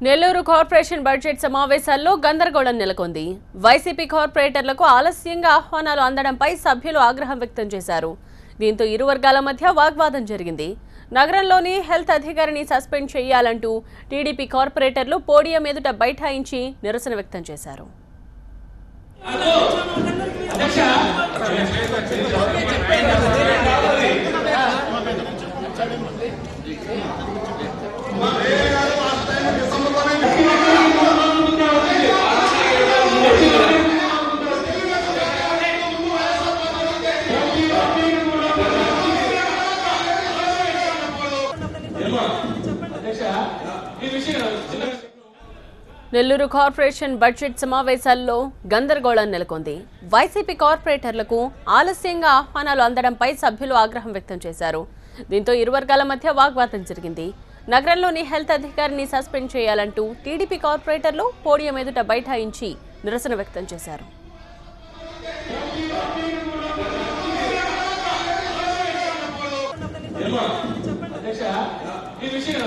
Nellore corporation budget సమావేశాల్లో గందరగోళం నెలకొంది. వైసీపీ కార్పొరేటర్లకు ఆలస్యంగా ఆహ్వానాలు అందడంపై సభ్యులు ఆగ్రహం వ్యక్తం చేశారు. దీంతో ఇరు వర్గాల మధ్య వాగ్వాదం జరిగింది. నగరంలోని హెల్త్ అధికారిని సస్పెండ్ చేయాలంటూ టీడీపీ కార్పొరేటర్లు పోడియం ఎదుట బైఠాయించి నిరసన వ్యక్తం చేశారు. నెల్లూరు కార్పొరేషన్ బడ్జెట్ సమావేశాల్లో గందరగోళం నెలకొంది. వైసీపీ కార్పొరేటర్లకు ఆలస్యంగా ఆహ్వానాలు అందడంపై సభ్యులు ఆగ్రహం వ్యక్తం చేశారు. దీంతో ఇరు వర్గాల మధ్య వాగ్వాదం జరిగింది. నగరంలోని హెల్త్ అధికారిని సస్పెండ్ చేయాలంటూ టీడీపీ కార్పొరేటర్లు పోడియం ఎదుట బైఠాయించి నిరసన వ్యక్తం చేశారు. ఈ విషయం